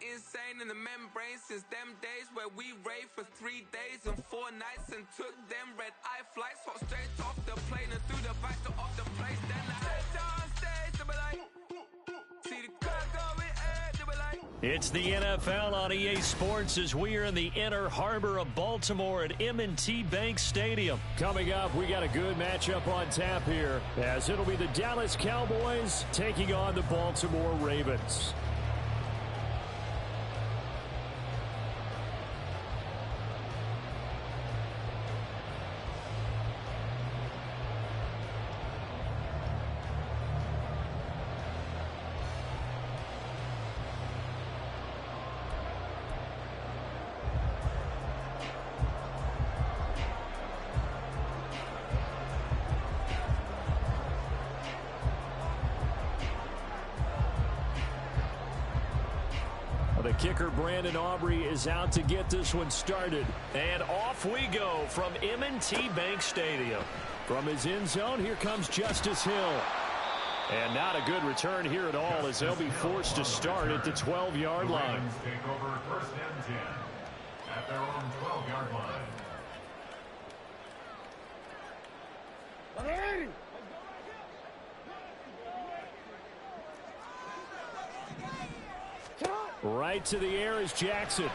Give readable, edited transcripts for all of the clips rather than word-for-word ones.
insane in the membrane since them days where we raved for 3 days and 4 nights and took them red-eye flights, hot straight off the plane and through the back door of the place. Then I head on stage, they were like, see the crowd going, they were like. It's the NFL on EA Sports as we are in the inner harbor of Baltimore at M&T Bank Stadium. Coming up, we got a good matchup on tap here as it'll be the Dallas Cowboys taking on the Baltimore Ravens. The kicker, Brandon Aubrey, is out to get this one started. And off we go from M&T Bank Stadium. From his end zone, here comes Justice Hill. And not a good return here at all as they'll be forced to start at the 12-yard line. Take over first and 10 at their own 12-yard line. Right to the air is Jackson.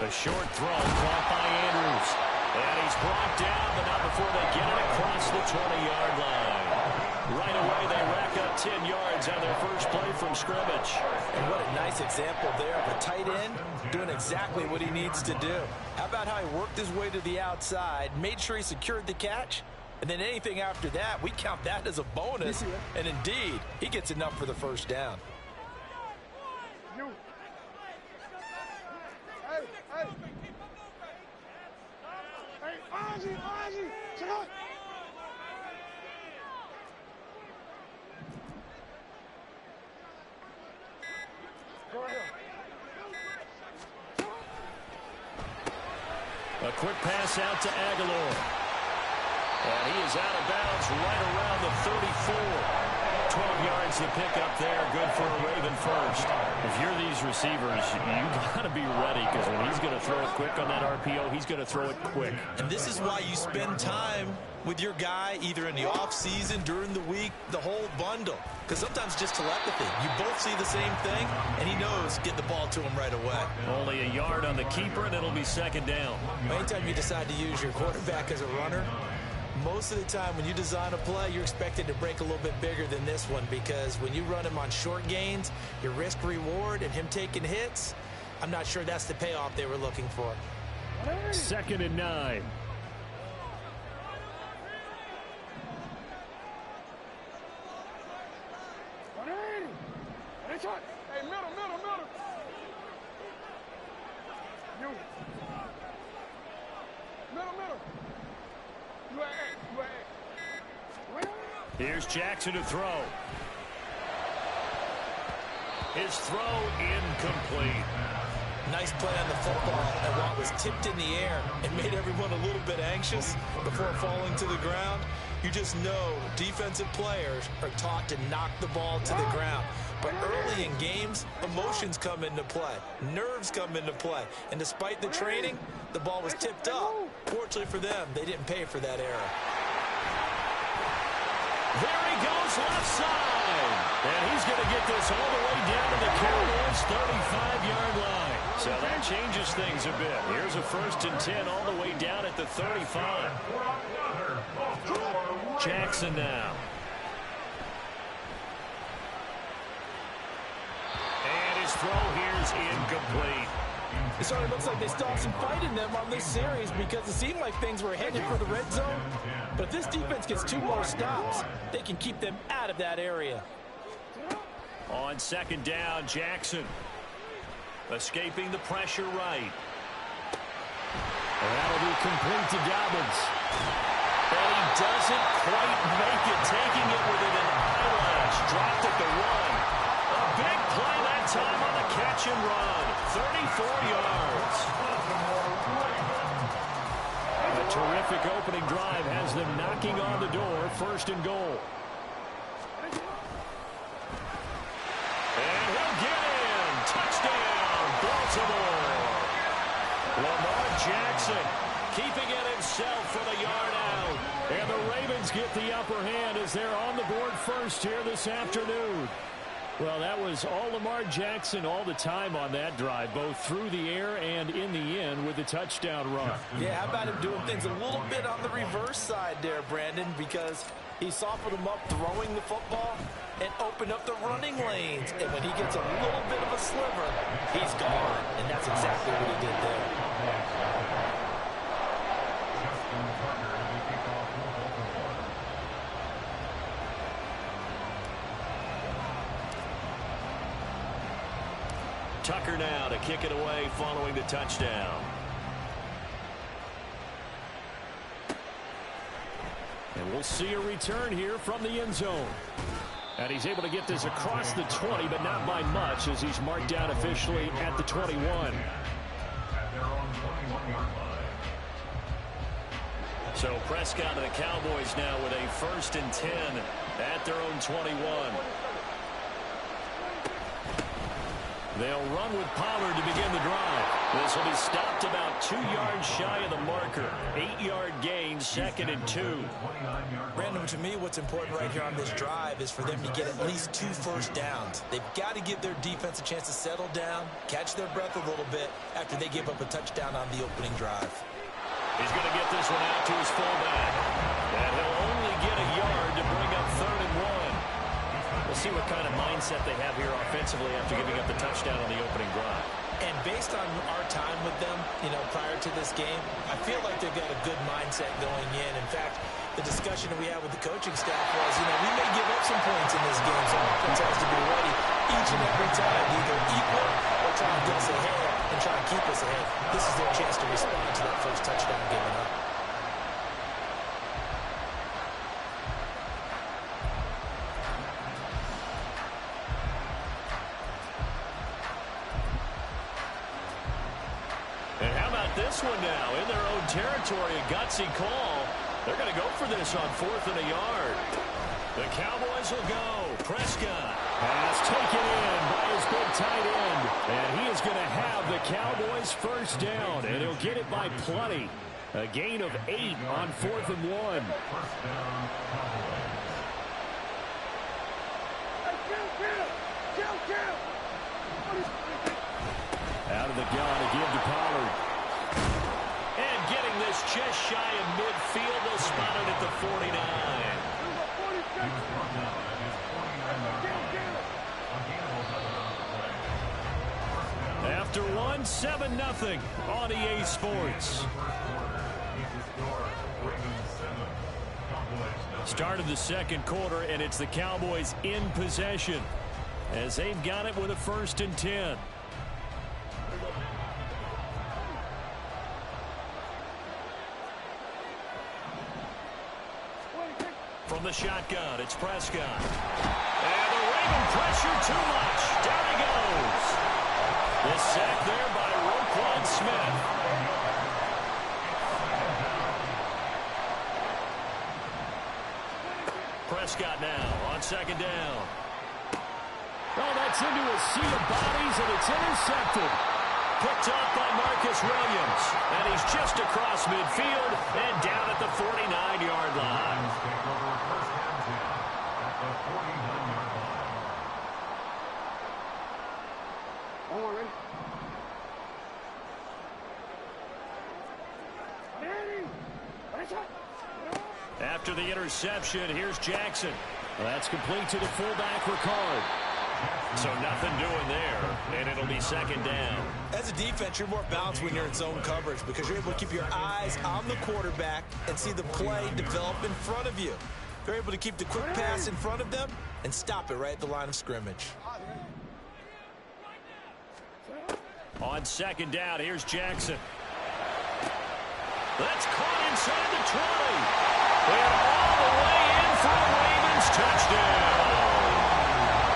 A short throw caught by Andrews. And he's brought down, but not before they get it across the 20-yard line. Right away, they rack up 10 yards on their first play from scrimmage. And what a nice example there of a tight end doing exactly what he needs to do. How about how he worked his way to the outside, made sure he secured the catch, and then anything after that, we count that as a bonus. And indeed, he gets enough for the first down. A quick pass out to Aguilar. And he is out of bounds right around the 34. 12 yards to pick up there. Good for a Raven first. If you're these receivers, you got to be ready because when he's going to throw it quick on that RPO, he's going to throw it quick. And this is why you spend time with your guy either in the offseason, during the week, the whole bundle. Because sometimes just telepathy. You both see the same thing, and he knows get the ball to him right away. Only a yard on the keeper, and it'll be second down. Anytime you decide to use your quarterback as a runner, most of the time when you design a play, you're expected to break a little bit bigger than this one because when you run him on short gains, your risk-reward and him taking hits, I'm not sure that's the payoff they were looking for. 2nd and 9. Hey, middle. You. Middle. Here's Jackson to throw. His throw incomplete. Nice play on the football, and while it was tipped in the air and made everyone a little bit anxious before falling to the ground, you just know defensive players are taught to knock the ball to the ground. But early in games, emotions come into play. Nerves come into play. And despite the training, the ball was tipped up. Fortunately for them, they didn't pay for that error. There he goes left side. And he's going to get this all the way down to the Cowboys' 35-yard line. So that changes things a bit. Here's a 1st and 10 all the way down at the 35. Jackson now. And his throw here is incomplete. It sort of looks like they still have some fight in them on this series because it seemed like things were headed for the red zone. But if this defense gets 2 more stops, they can keep them out of that area. On 2nd down, Jackson. Escaping the pressure right. And that'll be complete to Dobbins. And he doesn't quite make it, taking it within an eyelash. Dropped at the 1. A big play that time on the catch and run. 34 yards. A terrific opening drive has them knocking on the door. 1st and goal. And he'll get in. Touchdown. to more. Lamar Jackson keeping it himself for the yard out. And the Ravens get the upper hand as they're on the board first here this afternoon. Well, that was all Lamar Jackson all the time on that drive, both through the air and in the end with the touchdown run. Yeah, how about him doing things a little bit on the reverse side there, Brandon, because he softened him up throwing the football and opened up the running lanes. And when he gets a little bit of a sliver, he's gone. And that's exactly what he did there. Tucker now to kick it away following the touchdown. And we'll see a return here from the end zone. And he's able to get this across the 20, but not by much as he's marked down officially at the 21. At their own 21-yard line. So Prescott and the Cowboys now with a 1st and 10 at their own 21. They'll run with Pollard to begin the drive. This will be stopped about 2 yards shy of the marker. 8-yard gain, 2nd and 2. Brandon, to me, what's important right here on this drive is for them to get at least 2 first downs. They've got to give their defense a chance to settle down, catch their breath a little bit after they give up a touchdown on the opening drive. He's going to get this one out to his fullback. And he'll only get a yard to bring up 3rd and 1. We'll see what kind of mindset they have here offensively after giving up the touchdown on the opening drive. And based on our time with them, prior to this game, I feel like they've got a good mindset going in. In fact, the discussion that we had with the coaching staff was, we may give up some points in this game, so our defense has to be ready each and every time, either equal or try to get us ahead and try to keep us ahead. This is their chance to respond to that first touchdown given up. This one now in their own territory, a gutsy call. They're going to go for this on 4th and a yard. The Cowboys will go. Prescott has taken in by his big tight end. And he is going to have the Cowboys first down. And he'll get it by plenty. A gain of 8 on 4th and 1. Out of the gun again to Pollard. Getting this just shy of midfield. They'll spot it at the 49. After 1, 7-0 on EA Sports. Start of the 2nd quarter, and it's the Cowboys in possession as they've got it with a 1st and 10. From the shotgun, it's Prescott. And the Raven pressure too much. Down he goes. The sack there by Roquan Smith. Prescott now on 2nd down. Oh, that's into a sea of bodies, and it's intercepted. Picked up by Marcus Williams. And he's just across midfield and down at the 49-yard line. After the interception, here's Jackson. Well, that's complete to the fullback, Ricard. So nothing doing there, and it'll be 2nd down. As a defense, you're more balanced when you're in zone coverage because you're able to keep your eyes on the quarterback and see the play develop in front of you. You're able to keep the quick pass in front of them and stop it right at the line of scrimmage. On 2nd down, here's Jackson. That's caught inside the 20. And all the way in for a Ravens touchdown.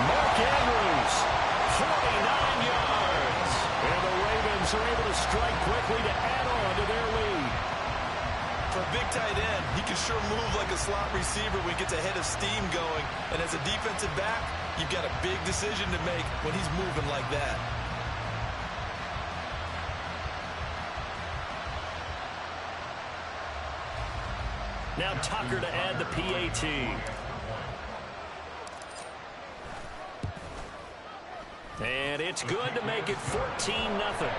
Mark Andrews, 49 yards. And the Ravens are able to strike quickly to add on to their lead. For a big tight end, he can sure move like a slot receiver when he gets a head of steam going. And as a defensive back, you've got a big decision to make when he's moving like that. Now Tucker to add the PAT. And it's good to make it 14-0.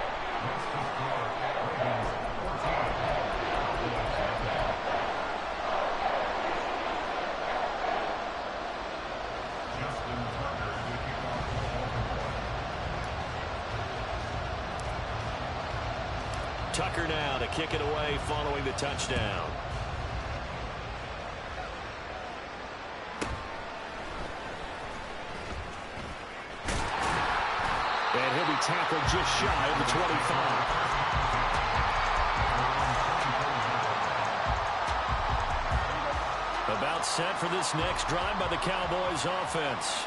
Tucker now to kick it away following the touchdown. And he'll be tackled just shy of the 25. About set for this next drive by the Cowboys offense.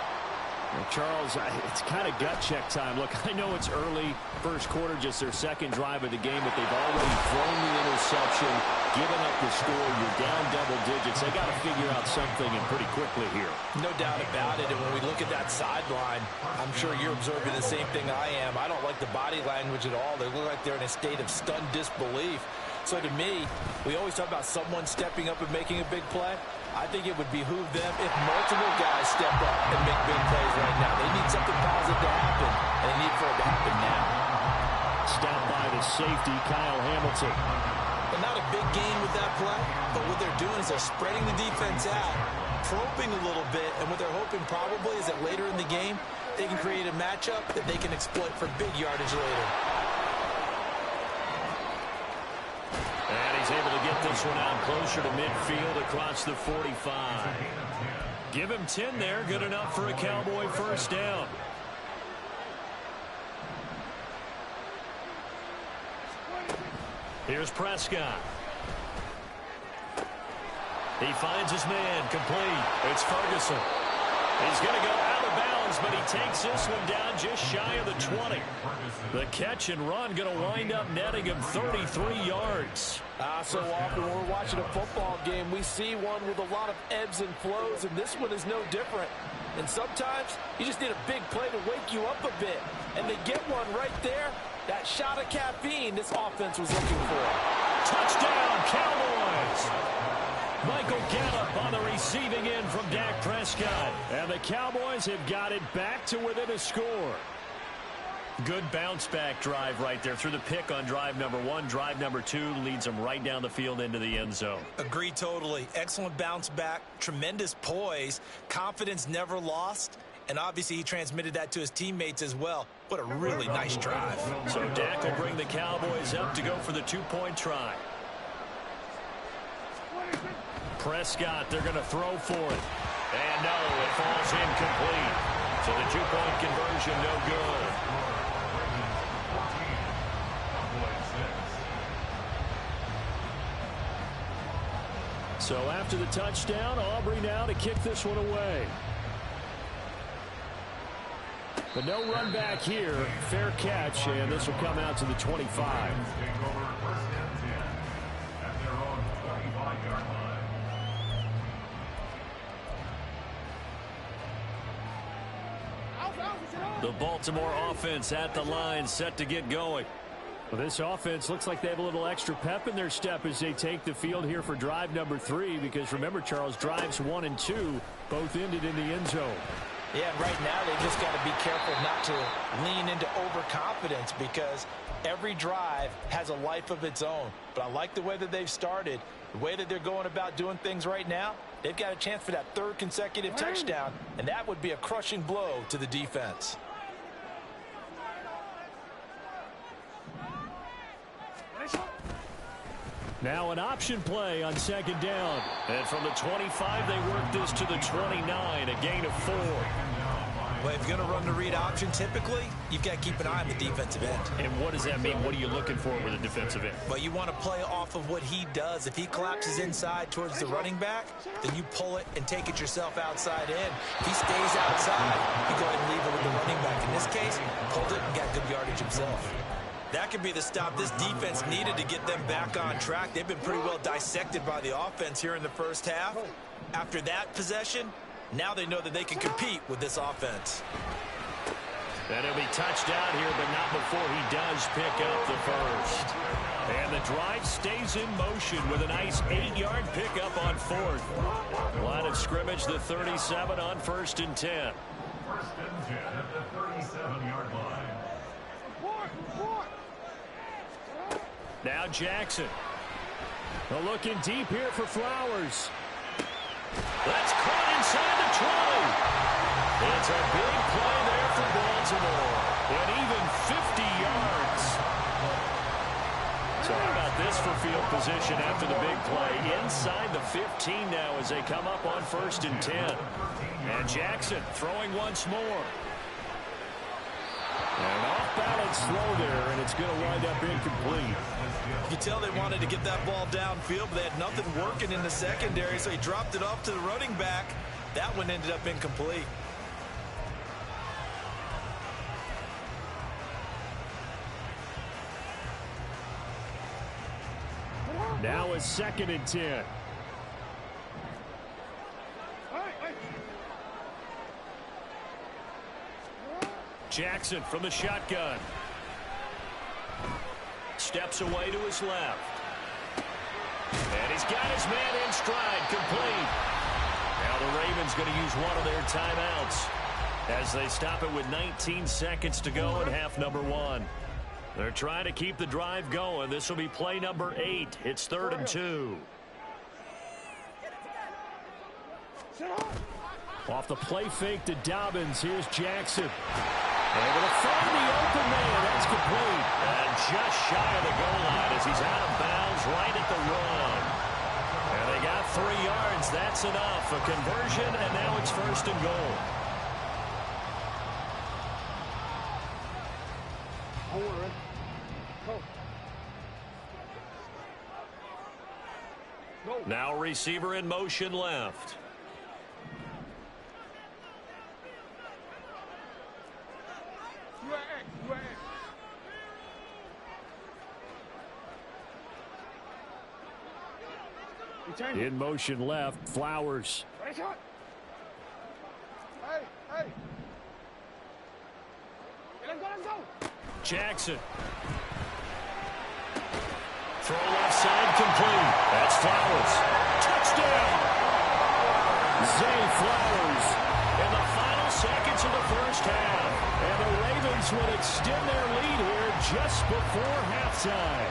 Well, Charles, it's kind of gut check time. Look, I know it's early, first quarter, just their second drive of the game, but they've already thrown the interception, given up the score. You're down double digits. They got to figure out something, and pretty quickly here. No doubt about it, and when we look at that sideline, I'm sure you're observing the same thing I am. I don't like the body language at all. They look like they're in a state of stunned disbelief. So to me, we always talk about someone stepping up and making a big play. I think it would behoove them if multiple guys step up and make big plays right now. They need something positive to happen, and they need for it to happen now. Stopped by the safety, Kyle Hamilton. But not a big gain with that play, but what they're doing is they're spreading the defense out, probing a little bit, and what they're hoping probably is that later in the game, they can create a matchup that they can exploit for big yardage later. And he's able to get this one out closer to midfield across the 45. Give him 10 there. Good enough for a Cowboy first down. Here's Prescott. He finds his man. Complete. It's Ferguson. He's going to go out of bounds, but he takes this one down just shy of the 20. The catch and run going to wind up netting him 33 yards. So often when we're watching a football game, we see one with a lot of ebbs and flows, and this one is no different. And sometimes you just need a big play to wake you up a bit. And they get one right there. That shot of caffeine this offense was looking for. Touchdown, Cowboys! Michael Gallup on the receiving end from Dak Prescott. And the Cowboys have got it back to within a score. Good bounce-back drive right there through the pick on drive number 1. Drive number 2 leads them right down the field into the end zone. Agree totally. Excellent bounce back, tremendous poise, confidence never lost, and obviously he transmitted that to his teammates as well. What a really nice drive. So Dak will bring the Cowboys up to go for the 2-point try. Prescott, they're going to throw for it. And no, it falls incomplete. So the 2-point conversion, no good. So after the touchdown, Aubrey now to kick this one away. But no run back here. Fair catch, and this will come out to the 25. The Baltimore offense at the line, set to get going. Well, this offense looks like they have a little extra pep in their step as they take the field here for drive number 3, because remember, Charles, drives 1 and 2 both ended in the end zone. Yeah, and right now they just got to be careful not to lean into overconfidence, because every drive has a life of its own. But I like the way that they've started, the way that they're going about doing things right now. They've got a chance for that 3rd consecutive touchdown, and that would be a crushing blow to the defense. Now an option play on 2nd down. And from the 25, they work this to the 29, a gain of 4. Well, if you're going to run the read option, typically, you've got to keep an eye on the defensive end. And what does that mean? What are you looking for with a defensive end? Well, you want to play off of what he does. If he collapses inside towards the running back, then you pull it and take it yourself outside in. If he stays outside, you go ahead and leave it with the running back. In this case, pulled it and got good yardage himself. That could be the stop this defense needed to get them back on track. They've been pretty well dissected by the offense here in the first half. After that possession, now they know that they can compete with this offense. And he'll be touched down here, but not before he does pick up the first. And the drive stays in motion with a nice 8-yard pickup on fourth. Line of scrimmage, the 37 on 1st and 10. 1st and 10 at the 37-yard line. Now Jackson. Looking deep here for Flowers. That's caught inside the 20. It's a big play there for Baltimore. And even 50 yards. So how about this for field position after the big play? Inside the 15 now as they come up on 1st and 10. And Jackson throwing once more. And off-balance throw there, and it's going to wind up incomplete. You can tell they wanted to get that ball downfield, but they had nothing working in the secondary, so he dropped it off to the running back. That one ended up incomplete. Now it's 2nd and 10. Jackson from the shotgun. Steps away to his left. And he's got his man in stride, complete. Now the Ravens going to use one of their timeouts as they stop it with 19 seconds to go in half number 1. They're trying to keep the drive going. This will be play number 8. It's 3rd and 2. Off the play fake to Dobbins. Here's Jackson. Able to find the open man. That's complete. And just shy of the goal line as he's out of bounds right at the run. And they got 3 yards. That's enough. A conversion, and now it's 1st and goal. Now receiver in motion left. In motion left, Flowers. Hey. Let's go. Jackson. Throw left side complete. That's Flowers. Touchdown! Zay Flowers in the final seconds of the first half. And the Ravens will extend their lead here just before halftime.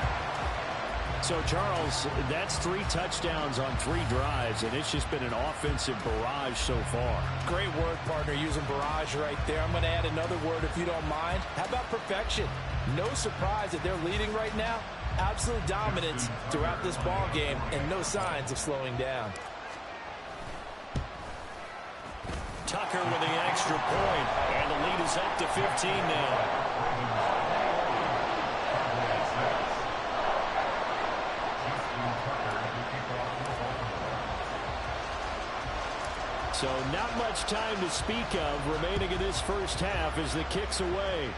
So, Charles, that's 3 touchdowns on 3 drives, and it's just been an offensive barrage so far. Great word, partner, using barrage right there. I'm going to add another word if you don't mind. How about perfection? No surprise that they're leading right now. Absolute dominance throughout this ball game and no signs of slowing down. Tucker with the extra point, and the lead is up to 15 now. So not much time to speak of remaining in this first half as the kick's away.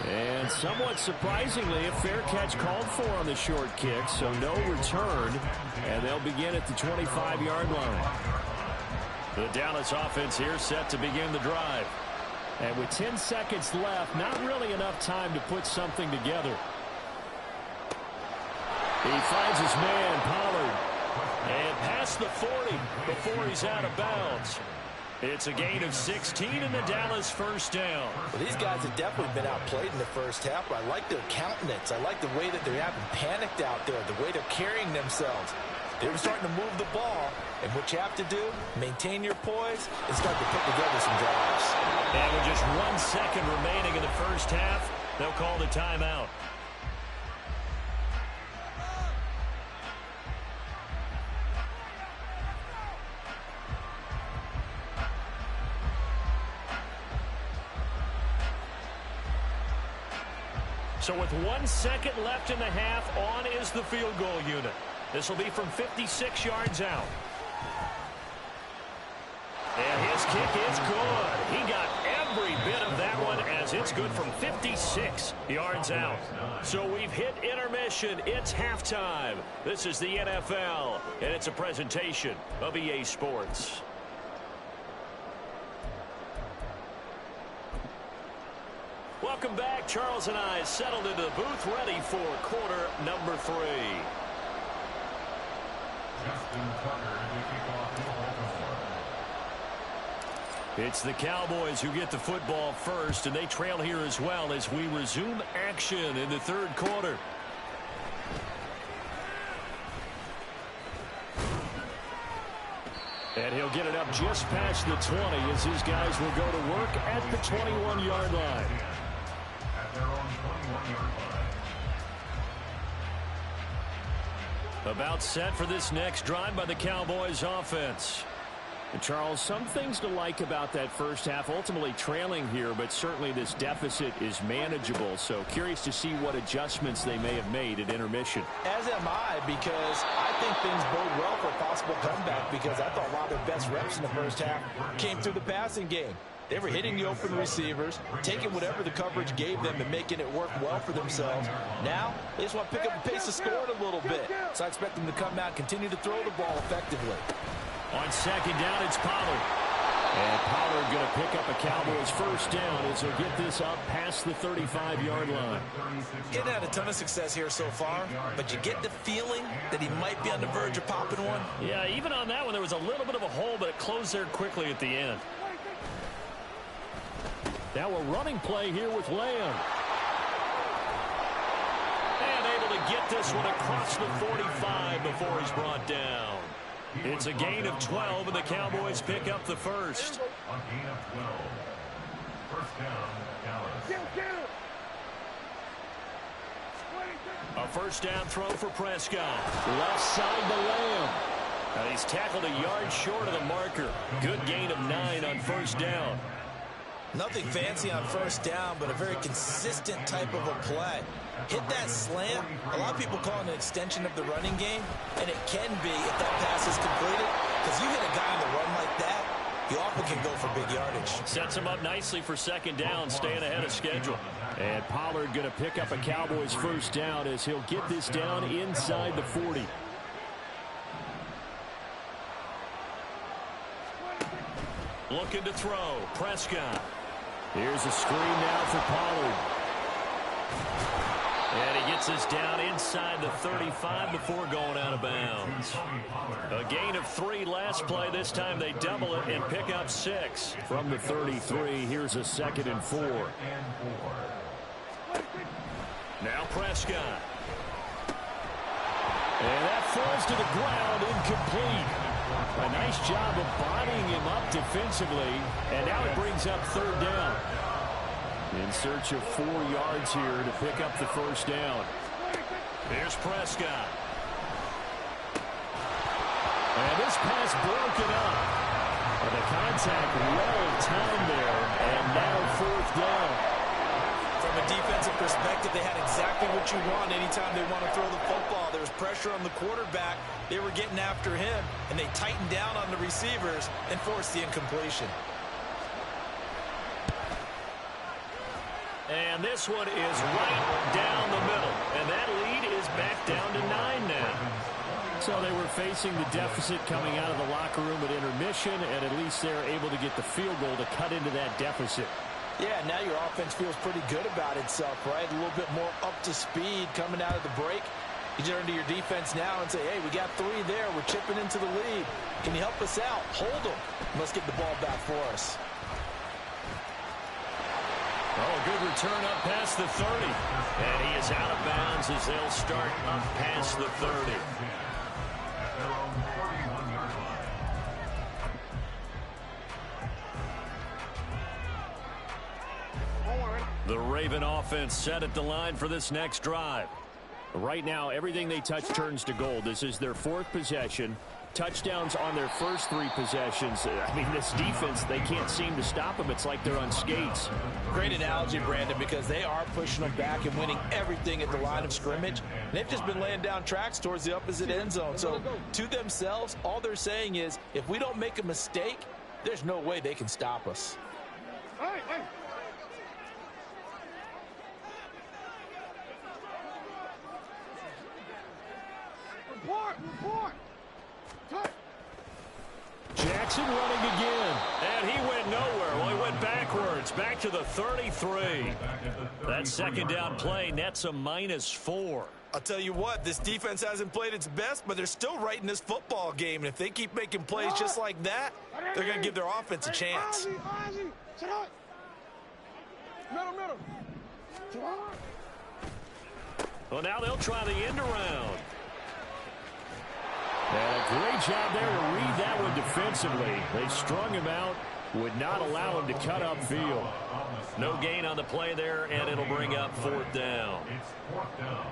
And somewhat surprisingly, a fair catch called for on the short kick, so no return, and they'll begin at the 25-yard line. The Dallas offense here set to begin the drive. And with 10 seconds left, not really enough time to put something together. He finds his man, Pollard. And past the 40 before he's out of bounds. It's a gain of 16 and the Dallas first down. Well, these guys have definitely been outplayed in the first half, but I like their countenance. I like the way that they're having panicked out there, the way they're carrying themselves. They're starting to move the ball, and what you have to do, maintain your poise and start to put together some drives. And with just 1 second remaining in the first half, they'll call the timeout. So with 1 second left in the half, on is the field goal unit. This will be from 56 yards out. And his kick is good. He got every bit of that one as it's good from 56 yards out. So we've hit intermission. It's halftime. This is the NFL, and it's a presentation of EA Sports. Welcome back. Charles and I settled into the booth, ready for quarter number 3. Justin Tucker to kick off the Baltimore. It's the Cowboys who get the football first, and they trail here as well as we resume action in the third quarter. And he'll get it up just past the 20 as his guys will go to work at the 21-yard line. At their own 21-yard line. About set for this next drive by the Cowboys offense. And Charles, some things to like about that first half. Ultimately trailing here, but certainly this deficit is manageable. So curious to see what adjustments they may have made at intermission. As am I, because I think things bode well for a possible comeback, because I thought a lot of their best reps in the first half came through the passing game. They were hitting the open receivers, taking whatever the coverage gave them and making it work well for themselves. Now, they just want to pick up the pace of scoring a little bit. So I expect them to come out and continue to throw the ball effectively. On second down, it's Pollard. And Pollard going to pick up a Cowboys first down as he'll get this up past the 35-yard line. He hasn't had a ton of success here so far, but you get the feeling that he might be on the verge of popping one. Yeah, even on that one, there was a little bit of a hole, but it closed there quickly at the end. Now a running play here with Lamb. And able to get this one across the 45 before he's brought down. It's a gain of 12, and the Cowboys pick up the first. A gain of 12. First down, Dallas. A first down throw for Prescott. Left side to Lamb. And he's tackled a yard short of the marker. Good gain of 9 on first down. Nothing fancy on first down, but a very consistent type of a play. Hit that slant. A lot of people call it an extension of the running game, and it can be if that pass is completed, because you hit a guy on the run like that, you often can go for big yardage. Sets him up nicely for second down, staying ahead of schedule. And Pollard going to pick up a Cowboys first down as he'll get this down inside the 40. Looking to throw. Prescott. Here's a screen now for Pollard. And he gets us down inside the 35 before going out of bounds. A gain of 3 last play. This time they double it and pick up 6. From the 33, here's a 2nd and 4. Now Prescott. And that falls to the ground, incomplete. A nice job of bodying him up defensively, and now it brings up 3rd down. In search of 4 yards here to pick up the first down. Here's Prescott. And this pass broken up. And the contact well timed there, and now 4th down. From a defensive perspective, they had exactly what you want anytime they want to throw the football. There was pressure on the quarterback. They were getting after him, and they tightened down on the receivers and forced the incompletion. And this one is right down the middle. And that lead is back down to 9 now. So they were facing the deficit coming out of the locker room at intermission, and at least they're able to get the field goal to cut into that deficit. Yeah, now your offense feels pretty good about itself, right? A little bit more up to speed coming out of the break. You turn to your defense now and say, hey, we got 3 there. We're chipping into the lead. Can you help us out? Hold them. Let's get the ball back for us. Oh, good return up past the 30. And he is out of bounds as they'll start up past the 30. At their own 31-yard line. The Raven offense set at the line for this next drive. Right now, everything they touch turns to gold. This is their 4th possession. Touchdowns on their first 3 possessions. I mean, this defense, they can't seem to stop them. It's like they're on skates. Great analogy, Brandon, because they are pushing them back and winning everything at the line of scrimmage. They've just been laying down tracks towards the opposite end zone. So to themselves, all they're saying is, if we don't make a mistake, there's no way they can stop us. Hey. Report. Jackson running again. And he went nowhere. Well, he went it backwards, back to the 33. That second down play nets a -4. I'll tell you what, this defense hasn't played its best, but they're still right in this football game. And if they keep making plays just like that, they're going to give their offense a chance. Well, now they'll try the end around. And a great job there to read that one defensively. They strung him out, would not allow him to cut upfield. No gain on the play there, and it'll bring up 4th down. It's 4th down.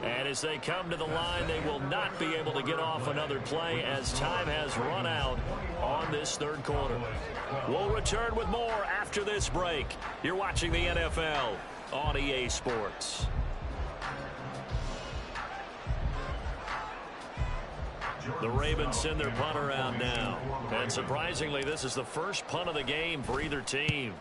And as they come to the line, they will not be able to get off another play as time has run out on this 3rd quarter. We'll return with more after this break. You're watching the NFL on EA Sports. The Ravens send their punter out now. And surprisingly, this is the first punt of the game for either team.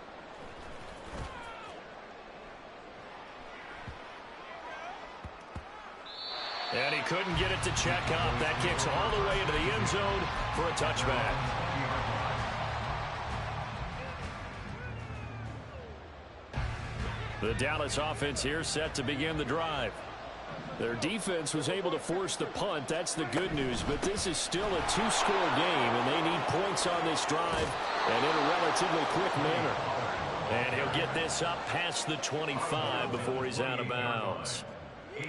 And he couldn't get it to check up. That kicks all the way into the end zone for a touchback. The Dallas offense here set to begin the drive. Their defense was able to force the punt. That's the good news. But this is still a 2-score game, and they need points on this drive and in a relatively quick manner. And he'll get this up past the 25 before he's out of bounds.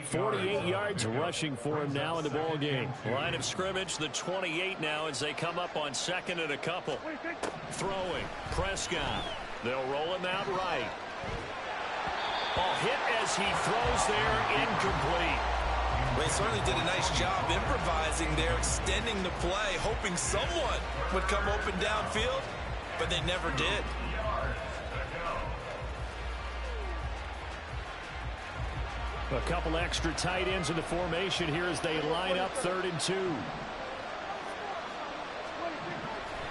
48 yards rushing for him now in the ball game. Line of scrimmage, the 28 now as they come up on 2nd and a couple. Throwing, Prescott. They'll roll him out right. Hit as he throws there, incomplete. They certainly did a nice job improvising there, extending the play, hoping someone would come open downfield, but they never did. A couple extra tight ends in the formation here as they line up 3rd and 2.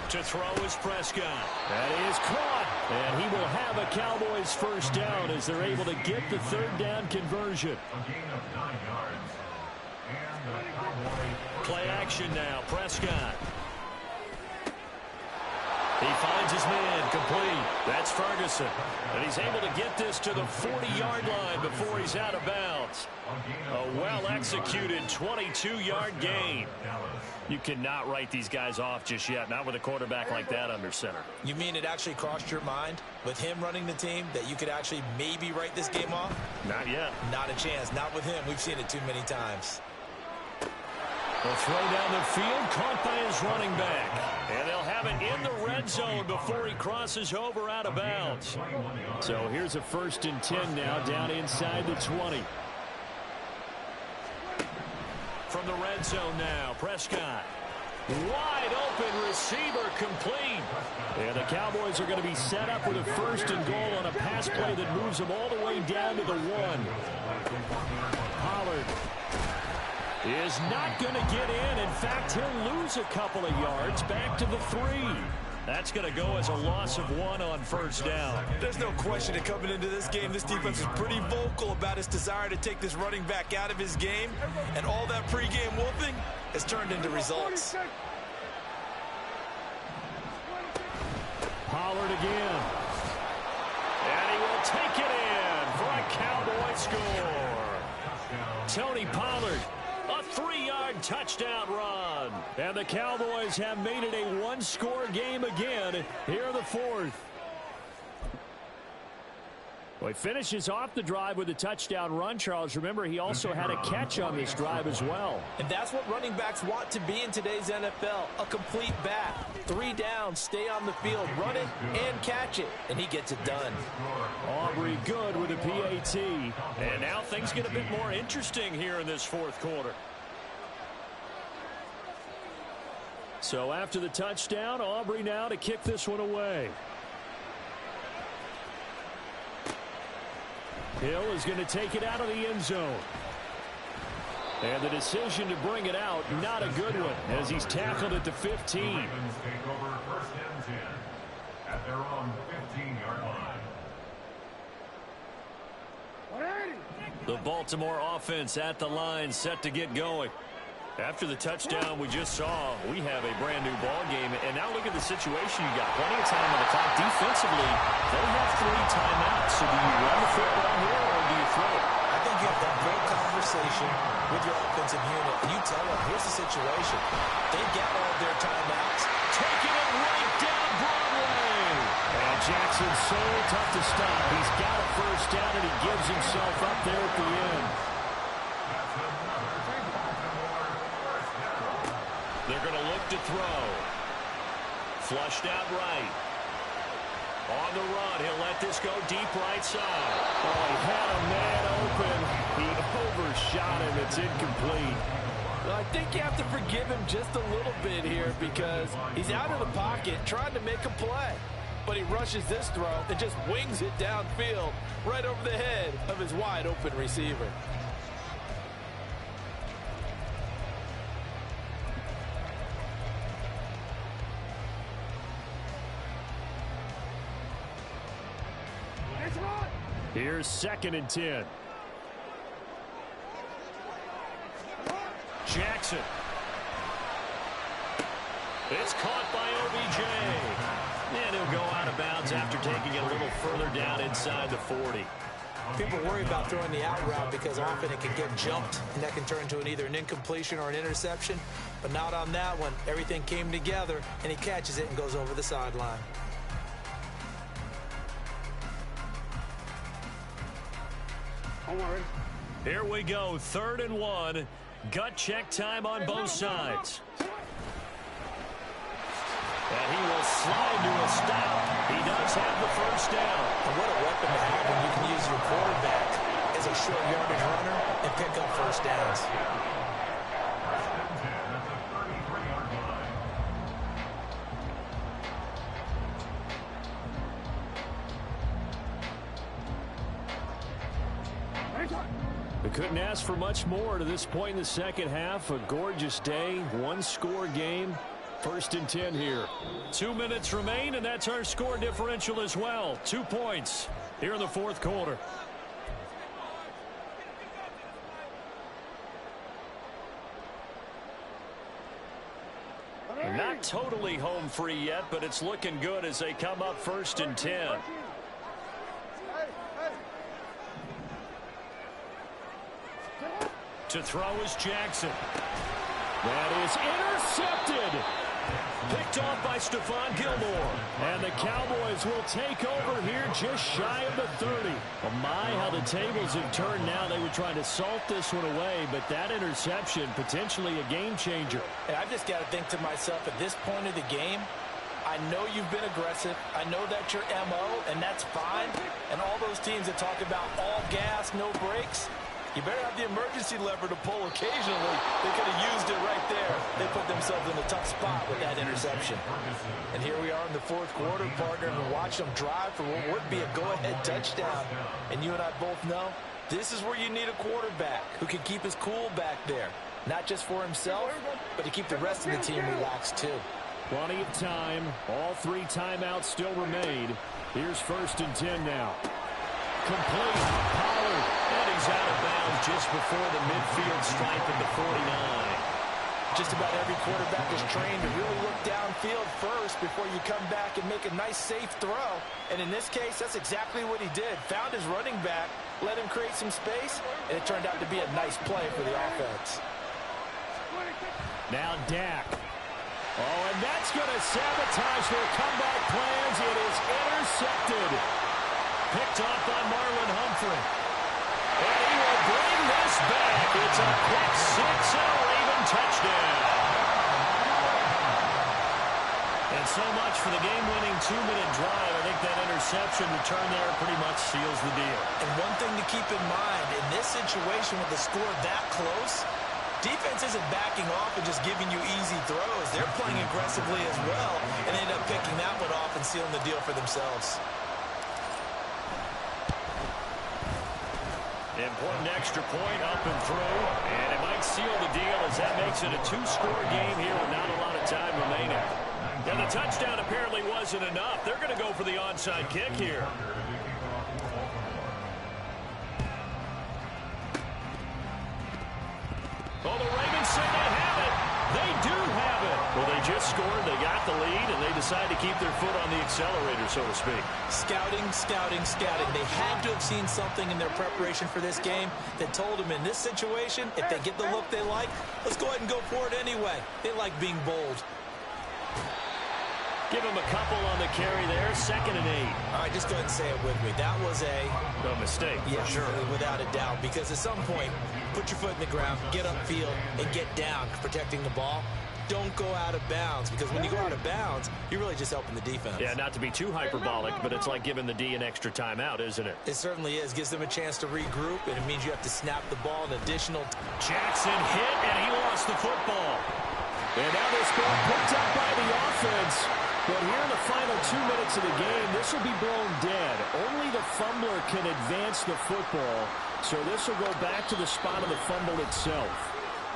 To throw is Prescott. That is caught. And he will have a Cowboys first down as they're able to get the 3rd down conversion. A gain of 9 yards. And the Cowboys. Play action now. Prescott. He finds his man complete. That's Ferguson. And he's able to get this to the 40-yard line before he's out of bounds. A well-executed 22-yard gain. You cannot write these guys off just yet, not with a quarterback like that under center. You mean it actually crossed your mind with him running the team that you could actually maybe write this game off? Not yet. Not a chance. Not with him. We've seen it too many times. They'll throw down the field, caught by his running back. And they'll have it in the red zone before he crosses over out of bounds. So here's a 1st and 10 now down inside the 20. From the red zone now, Prescott. Wide open receiver complete. And the Cowboys are going to be set up with a 1st and goal on a pass play that moves them all the way down to the 1. Pollard is not going to get in. In fact, he'll lose a couple of yards back to the 3. That's going to go as a loss of 1 on 1st down. There's no question that coming into this game, this defense was pretty vocal about its desire to take this running back out of his game. And all that pregame whooping has turned into results. Pollard again. And he will take it in for a Cowboy score. Tony Pollard. A 3-yard touchdown run. And the Cowboys have made it a 1-score game again here in the 4th. Well, he finishes off the drive with a touchdown run, Charles. Remember, he also had a catch on this drive as well. And that's what running backs want to be in today's NFL, a complete back. 3 downs, stay on the field, run it, and catch it. And he gets it done. Aubrey good with a PAT. And now things get a bit more interesting here in this 4th quarter. So after the touchdown, Aubrey now to kick this one away. Hill is going to take it out of the end zone. And the decision to bring it out, not a good one, as he's tackled at the 15. The Ravens take over first and 10 at their own 15-yard line. The Baltimore offense at the line, set to get going. After the touchdown we just saw, we have a brand new ball game. And now look at the situation you got. Plenty of time on the clock. Defensively, they have 3 timeouts. So do you run the football here or do you throw it? I think you have that great conversation with your offensive unit. And you tell them, here's the situation. They've got all their timeouts. Taking it right down Broadway. And Jackson's so tough to stop. He's got a first down and he gives himself up there at the end. They're going to look to throw. Flushed out right. On the run, he'll let this go deep right side. Oh, he had a man open. He overshot him. It's incomplete. Well, I think you have to forgive him just a little bit here because he's out of the pocket trying to make a play. But he rushes this throw and just wings it downfield right over the head of his wide open receiver. Here's 2nd and 10. Jackson. It's caught by OBJ. And he'll go out of bounds after taking it a little further down inside the 40. People worry about throwing the out route because often it can get jumped, and that can turn into either an incompletion or an interception. But not on that one. Everything came together, and he catches it and goes over the sideline. Here we go, 3rd and 1. Gut check time on both sides. And he will slide to a stop. He does have the first down. And what a weapon to have when you can use your quarterback as a short yardage runner and pick up first downs. We couldn't ask for much more to this point in the second half. A gorgeous day, 1-score game. 1st and 10 here. 2 minutes remain, and that's our score differential as well. 2 points here in the 4th quarter. Not totally home free yet, but it's looking good as they come up 1st and 10. To throw is Jackson. That is intercepted. Picked off by Stephon Gilmore. And the Cowboys will take over here just shy of the 30. Well, my, how the tables have turned now. They were trying to salt this one away, but that interception, potentially a game changer. And I've just got to think to myself, at this point of the game, I know you've been aggressive. I know that's your MO, and that's fine. And all those teams that talk about all gas, no brakes, you better have the emergency lever to pull occasionally. They could have used it right there. They put themselves in a tough spot with that interception. And here we are in the 4th quarter, partner, and watch them drive for what would be a go-ahead touchdown. And you and I both know this is where you need a quarterback who can keep his cool back there. Not just for himself, but to keep the rest of the team relaxed too. Plenty of time. All 3 timeouts still remain. Here's 1st and 10 now. Complete. Pollard. And he's out of bounds just before the midfield stripe at the 49. Just about every quarterback is trained to really look downfield first before you come back and make a nice, safe throw. And in this case, that's exactly what he did. Found his running back, let him create some space, and it turned out to be a nice play for the offense. Now Dak. Oh, and that's going to sabotage their comeback plans. It is intercepted. Picked off by Marlon Humphrey. And he will bring this back. It's a pick six and a Raven touchdown. And so much for the game-winning 2-minute drive. I think that interception return there pretty much seals the deal. And one thing to keep in mind, in this situation with the score that close, defense isn't backing off and just giving you easy throws. They're playing aggressively as well and end up picking that one off and sealing the deal for themselves. Important extra point up and through, and it might seal the deal as that makes it a 2-score game here with not a lot of time remaining. And the touchdown apparently wasn't enough. They're going to go for the onside kick here. Oh, the Ravens say they have it. They do have it. Well, they just scored, they got the lead, and they decide to keep their foot on the accelerator, so to speak. Scouting, scouting, scouting. They had to have seen something in their preparation for this game that told them in this situation, if they get the look they like, let's go ahead and go for it anyway. They like being bold. Give him a couple on the carry there, 2nd and 8. All right, just go ahead and say it with me. That was a mistake. Yeah, sure, without a doubt. Because at some point, put your foot in the ground, get upfield, and get down protecting the ball. Don't go out of bounds, because when you go out of bounds, you're really just helping the defense. Yeah, not to be too hyperbolic, but it's like giving the D an extra timeout, isn't it? It certainly is. Gives them a chance to regroup, and it means you have to snap the ball an additional. Jackson hit, and he lost the football. And now this ball picked up by the offense. But here in the final 2 minutes of the game, this will be blown dead. Only the fumbler can advance the football, so this will go back to the spot of the fumble itself.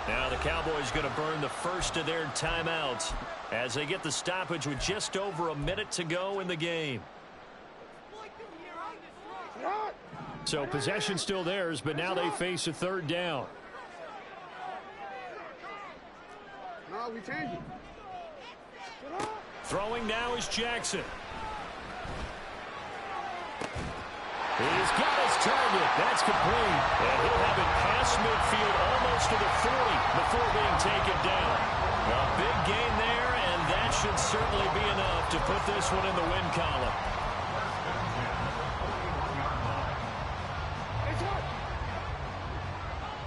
Now the Cowboys going to burn the first of their timeouts as they get the stoppage with just over a minute to go in the game. So possession still theirs, but now they face a 3rd down. No, we change it. Throwing now is Jackson. He's got his target. That's complete. And he'll have it past midfield almost to the 40 before being taken down. A big gain there, and that should certainly be enough to put this one in the win column.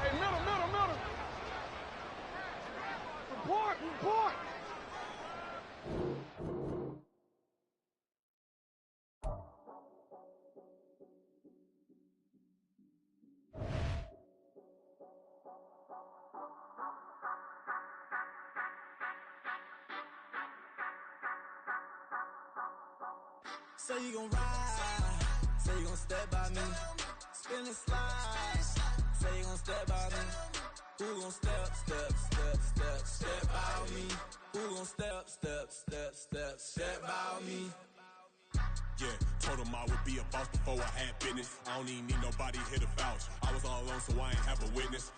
Hey, middle. Report. Say you gon' ride, say you gon' step by me, spin and slide, say you gon' step by me, who gon' step by me, who gon' step by me. Yeah, told him I would be a boss before I had business. I don't even need nobody here to vouch. I was all alone, so I ain't have a witness.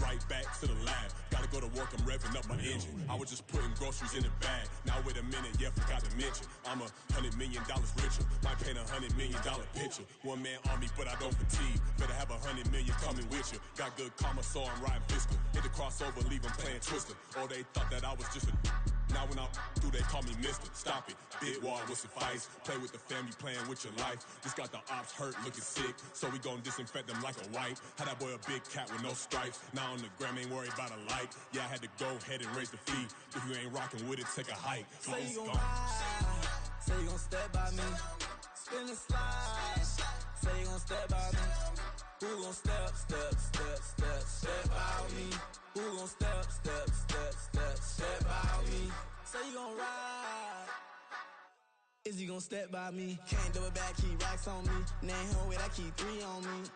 Right back to the lab. Gotta go to work, I'm revving up my engine. I was just putting groceries in the bag. Now wait a minute, yeah, forgot to mention. I'm $100 million richer. Might paint $100 million picture. One man army, but I don't fatigue. Better have 100 million coming with you. Got good karma, so I'm riding fiscal. Hit the crossover, leave them playing Twister. Or they thought that I was just a. Now when I'm through, they call me Mister. Stop it. Big wall will suffice. Play with the family, playing with your life. Just got the ops hurt, looking sick. So we gon' disinfect them like a wipe. Had that boy a big cat with no stripes. Now on the gram, ain't worried about a light. Yeah, I had to go ahead and raise the fee. If you ain't rocking with it, take a hike. Say you gon' ride, say you gon' step by me, spin and slide, say you gon' step by me, who gon' step by me, who gon' step by me, say you gon' ride, is he gon' step by me, can't do it back, keep racks on me, name home with I keep 3 on me.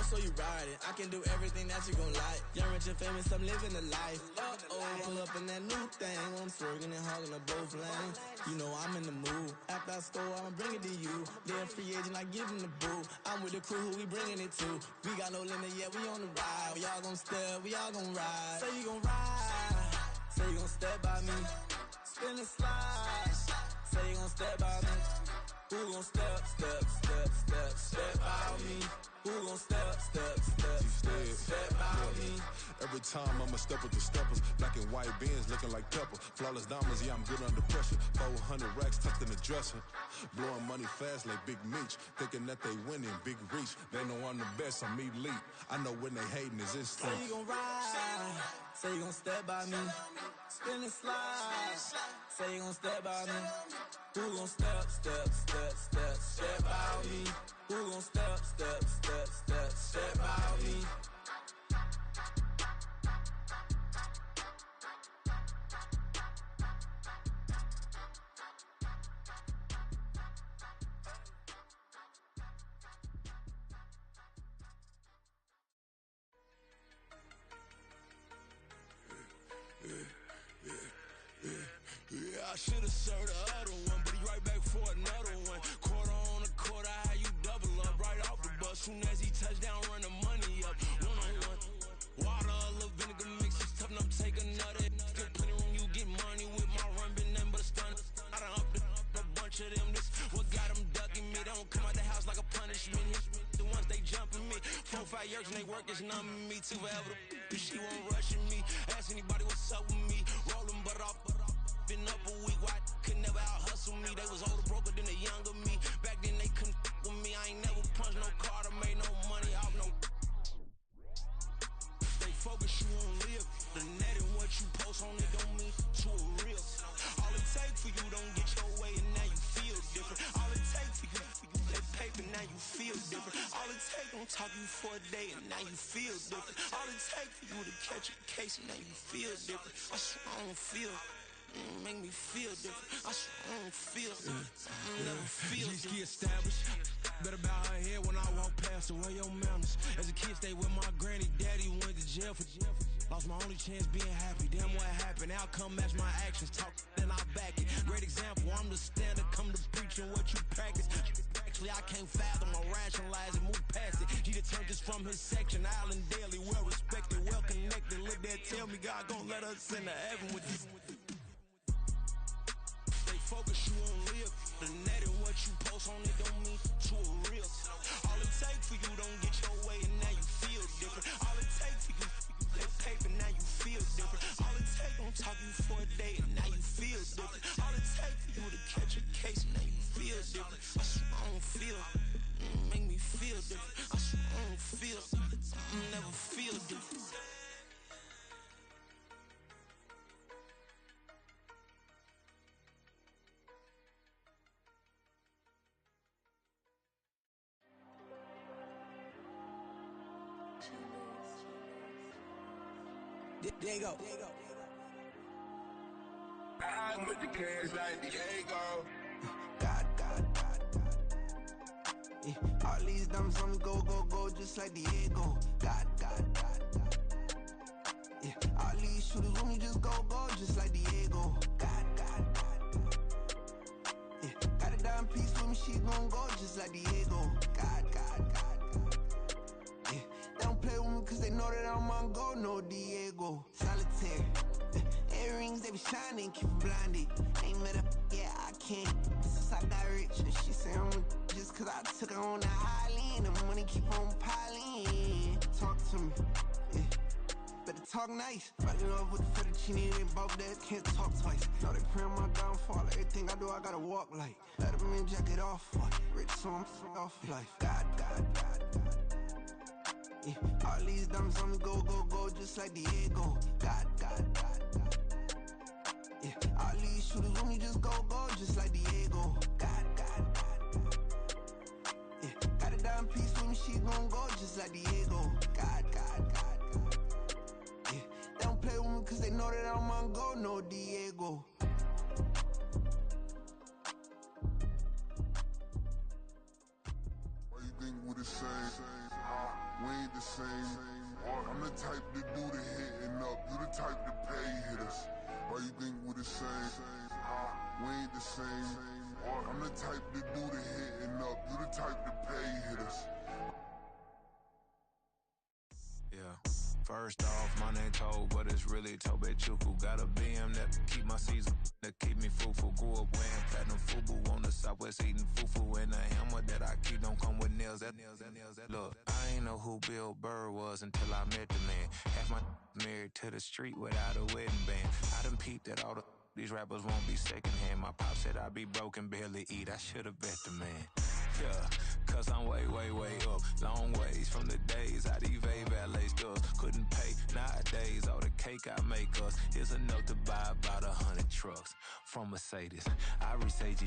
So you ride it, I can do everything that you gon' like. Young, rich, and famous, I'm living the life. Pull up in that new thing. I'm swerving and hogging up both lanes. You know I'm in the mood. After I score, I'ma bring it to you. They're a free agent, I give them the boo. I'm with the crew, who we bringing it to. We got no limit, yeah, we on the ride. We all gon' step, we all gon' ride. Say you gon' ride, say you gon' step by me. Spin and slide, say you gon' step by me. Who gon' step by me? Who gon' step by me? Every time I'ma step with the steppers. Black and white beans looking like pepper. Flawless diamonds, yeah, I'm good under pressure. 400 racks tucked in the dresser. Blowing money fast like Big Meech. Thinking that they winning, big reach. They know I'm the best, I'm elite. I know when they hating is instinct. Say you gon' ride, say you gon' step by me. Spin and slide, say you gon' step by me. Who gon' step by me? Who gon' step by me? I should've served the other one, but he right back for another one. Quarter on a quarter, how you double up right off the bus. Soon as he touch down, run the money up. One-on-one. Water, a little vinegar mix, it's tough enough, take another. Still plenty room, you get money with my run, been nothing but a stun. I done up a bunch of them, this what got them ducking me. They don't come out the house like a punishment. The ones they jumping me. 4-5 years and they work is numbing me. Too forever, she won't rushing me. Ask anybody what's up with me. Rolling butt off. Been up a week, why could never out hustle me? They was older, broker than the younger me. Back then they couldn't with me. I ain't never punched no card or made no money off no. Stay focused, you won't live. The net and what you post on it don't mean to a real. All it take for you don't get your way and now you feel different. All it take for you that paper, now you feel different. All it take don't talk you for a day and now you feel different. All it take for you to catch a case and now you feel different. I swear I don't feel. Make me feel different. I swear I don't feel. I never feel different. Established. Better bow her head when I walk past her. Where your manners? As a kid, stayed with my granny. Daddy went to jail for. Lost my only chance being happy. Damn, what happened? Outcome match my actions. Talk, then I back it. Great example. I'm the standard. Come to preaching what you practice. Actually, I can't fathom or rationalize it. Move past it. He turned this from his section. Island Daily, well respected, well connected. Look there, tell me God gon' let us into heaven with this. Focus, you won't live. The net and what you post on it don't mean to a real. All it take for you don't get your way and now you feel different. All it take for you that paper, now you feel different. All it take don't talk you for a day and now you feel different. All it take for you to catch a case and now you feel different. I swear I don't feel. Make me feel different. I swear I don't feel. I never feel different. There you go. I'm with the cash like Diego. God. Yeah. All these diamonds on me go, just like Diego. God. Yeah. All these shooters with me just go, just like Diego. God. Yeah. Got a dime piece with me, she gon' go just like Diego. God. Yeah. They don't play with me cause they know that I'm on go, no Diego. Solitaire. Earrings, they be shining, keep them blinded. Ain't met up, yeah, I can't. Since I got rich, and she say I'm just cause I took her on the island. The money keep on piling. Talk to me, yeah. Better talk nice. Fucking up with the fettuccine, they both that can't talk twice. Know they pray on my downfall. Everything I do, I gotta walk like. Let them in, jacket off. Rich, so I'm off life. God. Yeah. All these diamonds on me go, just like Diego. God. Yeah. All these shooters with me just go, just like Diego. God. Yeah. Got a dime piece with me, she gon' go just like Diego. God. Yeah. They don't play with me cause they know that I'm on go, no Diego. Why you think we the same? We ain't the same. I'm the type to do the hitting up. You the type to pay hitters. Why you think we the same? We ain't the same. I'm the type to do the hitting up. You the type to pay hitters. Yeah. First off, my name Toe, but it's really Tobe Chuku. Got a BM that keep my season, that keep me fruitful. Grew up wearing platinum FUBU on the Southwest eating fufu. And the hammer that I keep don't come with nails. Look, I ain't know who Bill Burr was until I met the man. Half my married to the street without a wedding band. I done peeped at all these rappers won't be secondhand. My pop said I'd be broke and barely eat. I should've bet the man. Yeah, cause I'm way up. Long ways from the days I these valet stores couldn't pay. Nowadays, all the cake I make us is enough to buy about 100 trucks from Mercedes. I resage